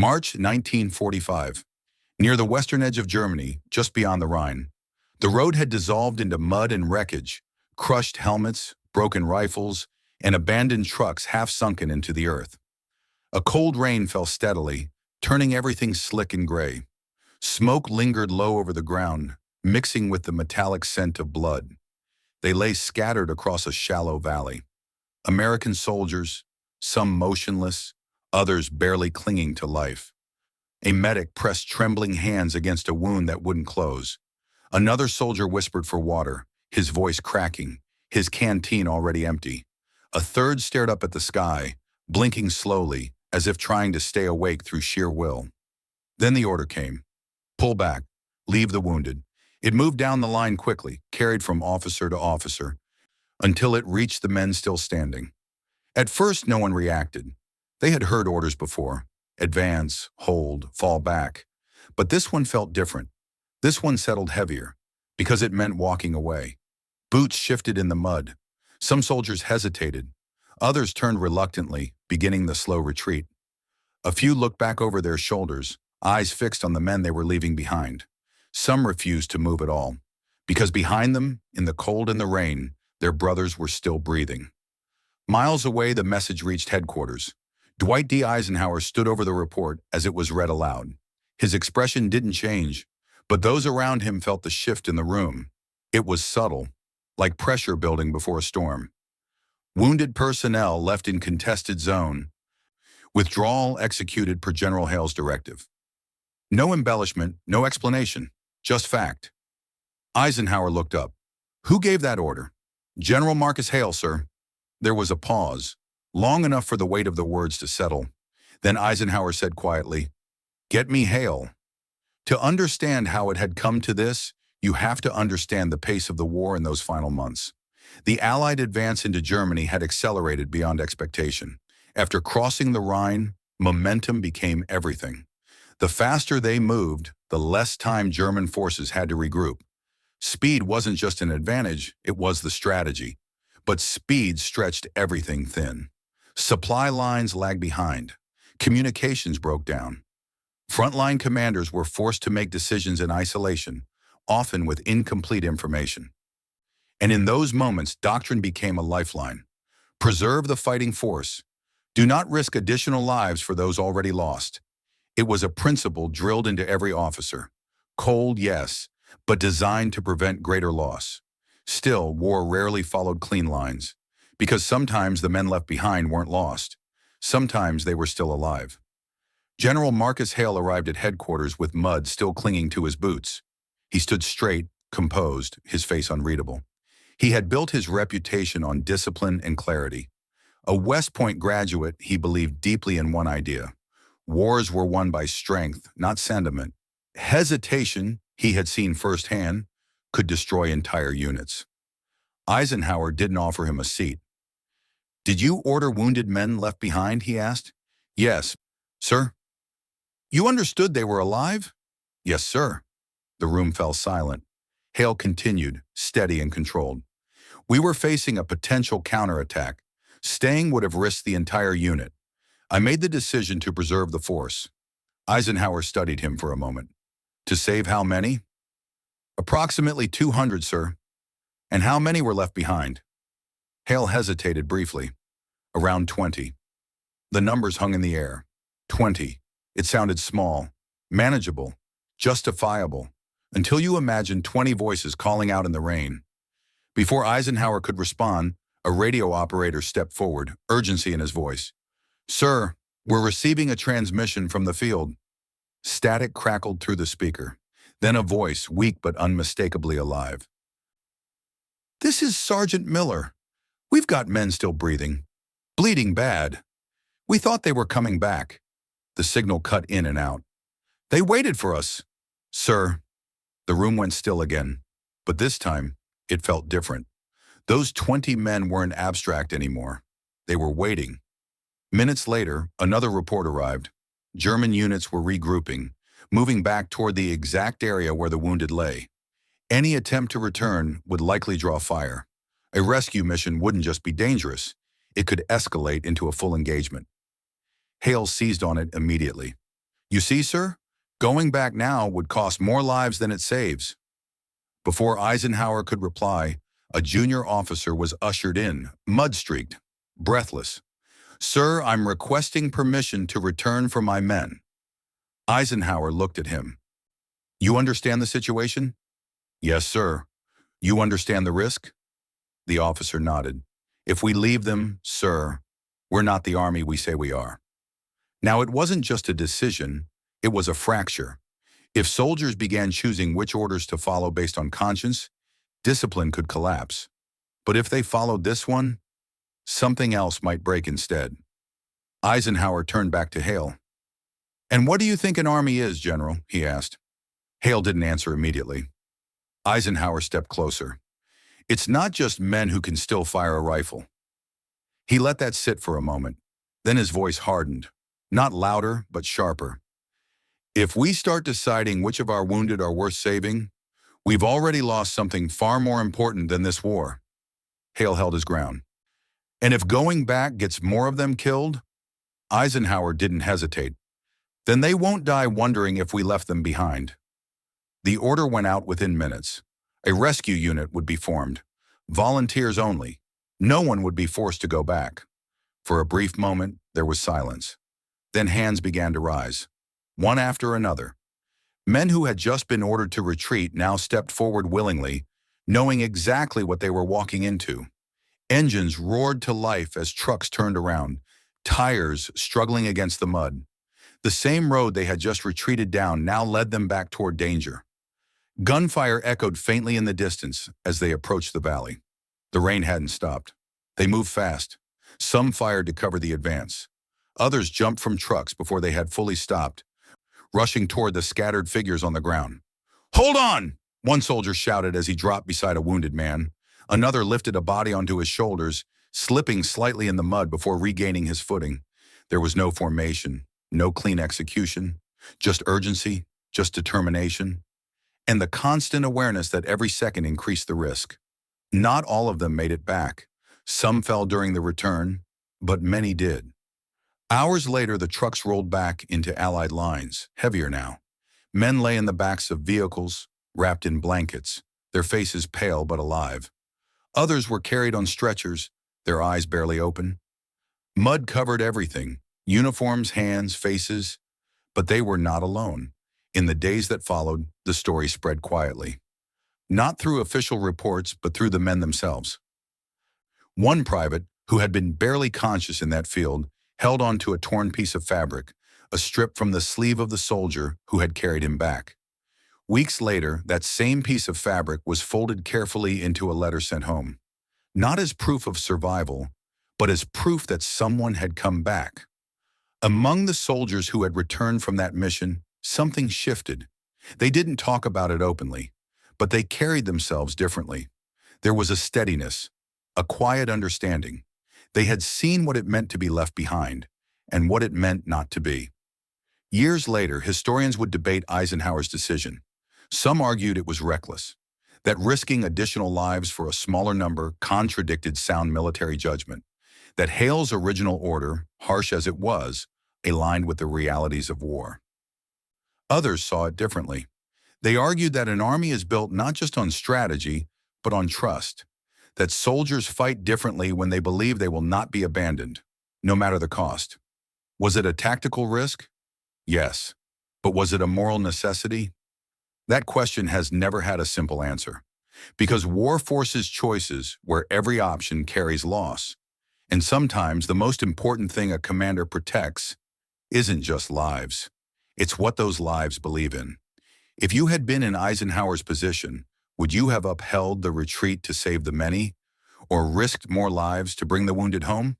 March 1945. Near the western edge of Germany, just beyond the Rhine, the road had dissolved into mud and wreckage, crushed helmets, broken rifles, and abandoned trucks half sunken into the earth. A cold rain fell steadily, turning everything slick and gray. Smoke lingered low over the ground, mixing with the metallic scent of blood. They lay scattered across a shallow valley. American soldiers, some motionless, others barely clinging to life. A medic pressed trembling hands against a wound that wouldn't close. Another soldier whispered for water, his voice cracking, his canteen already empty. A third stared up at the sky, blinking slowly, as if trying to stay awake through sheer will. Then the order came. Pull back. Leave the wounded. It moved down the line quickly, carried from officer to officer, until it reached the men still standing. At first, no one reacted. They had heard orders before. Advance, hold, fall back. But this one felt different. This one settled heavier, because it meant walking away. Boots shifted in the mud. Some soldiers hesitated. Others turned reluctantly, beginning the slow retreat. A few looked back over their shoulders, eyes fixed on the men they were leaving behind. Some refused to move at all, because behind them, in the cold and the rain, their brothers were still breathing. Miles away, the message reached headquarters. Dwight D. Eisenhower stood over the report as it was read aloud. His expression didn't change, but those around him felt the shift in the room. It was subtle, like pressure building before a storm. Wounded personnel left in contested zone. Withdrawal executed per General Hale's directive. No embellishment, no explanation, just fact. Eisenhower looked up. Who gave that order? General Marcus Hale, sir. There was a pause, long enough for the weight of the words to settle. Then Eisenhower said quietly, "Get me Hale." To understand how it had come to this, you have to understand the pace of the war in those final months. The Allied advance into Germany had accelerated beyond expectation. After crossing the Rhine, momentum became everything. The faster they moved, the less time German forces had to regroup. Speed wasn't just an advantage, it was the strategy. But speed stretched everything thin. Supply lines lagged behind. Communications broke down. Frontline commanders were forced to make decisions in isolation, often with incomplete information. And in those moments, doctrine became a lifeline. Preserve the fighting force. Do not risk additional lives for those already lost. It was a principle drilled into every officer. Cold, yes, but designed to prevent greater loss. Still, war rarely followed clean lines, because sometimes the men left behind weren't lost. Sometimes they were still alive. General Marcus Hale arrived at headquarters with mud still clinging to his boots. He stood straight, composed, his face unreadable. He had built his reputation on discipline and clarity. A West Point graduate, he believed deeply in one idea. Wars were won by strength, not sentiment. Hesitation, he had seen firsthand, could destroy entire units. Eisenhower didn't offer him a seat. "Did you order wounded men left behind?" he asked. "Yes, sir." "You understood they were alive?" "Yes, sir." The room fell silent. Hale continued, steady and controlled. "We were facing a potential counterattack. Staying would have risked the entire unit. I made the decision to preserve the force." Eisenhower studied him for a moment. "To save how many?" "Approximately 200, sir." "And how many were left behind?" Hale hesitated briefly. "Around 20. The numbers hung in the air. 20. It sounded small, manageable, justifiable, until you imagined 20 voices calling out in the rain. Before Eisenhower could respond, a radio operator stepped forward, urgency in his voice. "Sir, we're receiving a transmission from the field." Static crackled through the speaker. Then a voice, weak but unmistakably alive. "This is Sergeant Miller. We've got men still breathing. Bleeding bad. We thought they were coming back." The signal cut in and out. "They waited for us." "Sir." The room went still again, but this time it felt different. Those 20 men weren't abstract anymore. They were waiting. Minutes later, another report arrived. German units were regrouping, moving back toward the exact area where the wounded lay. Any attempt to return would likely draw fire. A rescue mission wouldn't just be dangerous, it could escalate into a full engagement. Hale seized on it immediately. You see, sir, going back now would cost more lives than it saves. Before Eisenhower could reply, a junior officer was ushered in, mud-streaked, breathless. Sir, I'm requesting permission to return for my men. Eisenhower looked at him. You understand the situation? Yes, sir. You understand the risk? The officer nodded. If we leave them, sir, we're not the army we say we are. Now, it wasn't just a decision, it was a fracture. If soldiers began choosing which orders to follow based on conscience, discipline could collapse. But if they followed this one, something else might break instead. Eisenhower turned back to Hale. And what do you think an army is, General? He asked. Hale didn't answer immediately. Eisenhower stepped closer. It's not just men who can still fire a rifle. He let that sit for a moment. Then his voice hardened, not louder, but sharper. If we start deciding which of our wounded are worth saving, we've already lost something far more important than this war. Hale held his ground. And if going back gets more of them killed, Eisenhower didn't hesitate. Then they won't die wondering if we left them behind. The order went out within minutes. A rescue unit would be formed. Volunteers only. No one would be forced to go back. For a brief moment, there was silence. Then hands began to rise, one after another. Men who had just been ordered to retreat now stepped forward willingly, knowing exactly what they were walking into. Engines roared to life as trucks turned around, tires struggling against the mud. The same road they had just retreated down now led them back toward danger. Gunfire echoed faintly in the distance as they approached the valley. The rain hadn't stopped. They moved fast. Some fired to cover the advance. Others jumped from trucks before they had fully stopped, rushing toward the scattered figures on the ground. Hold on! One soldier shouted as he dropped beside a wounded man. Another lifted a body onto his shoulders, slipping slightly in the mud before regaining his footing. There was no formation, no clean execution, just urgency, just determination, and the constant awareness that every second increased the risk. Not all of them made it back. Some fell during the return, but many did. Hours later, the trucks rolled back into Allied lines, heavier now. Men lay in the backs of vehicles, wrapped in blankets, their faces pale but alive. Others were carried on stretchers, their eyes barely open. Mud covered everything, uniforms, hands, faces, but they were not alone. In the days that followed, the story spread quietly. Not through official reports, but through the men themselves. One private, who had been barely conscious in that field, held onto a torn piece of fabric, a strip from the sleeve of the soldier who had carried him back. Weeks later, that same piece of fabric was folded carefully into a letter sent home, not as proof of survival, but as proof that someone had come back. Among the soldiers who had returned from that mission, something shifted. They didn't talk about it openly, but they carried themselves differently. There was a steadiness, a quiet understanding. They had seen what it meant to be left behind and what it meant not to be. Years later, historians would debate Eisenhower's decision. Some argued it was reckless, that risking additional lives for a smaller number contradicted sound military judgment, that Hale's original order, harsh as it was, aligned with the realities of war. Others saw it differently. They argued that an army is built not just on strategy, but on trust, that soldiers fight differently when they believe they will not be abandoned, no matter the cost. Was it a tactical risk? Yes. But was it a moral necessity? That question has never had a simple answer, because war forces choices where every option carries loss. And sometimes the most important thing a commander protects isn't just lives. It's what those lives believe in. If you had been in Eisenhower's position, would you have upheld the retreat to save the many, or risked more lives to bring the wounded home?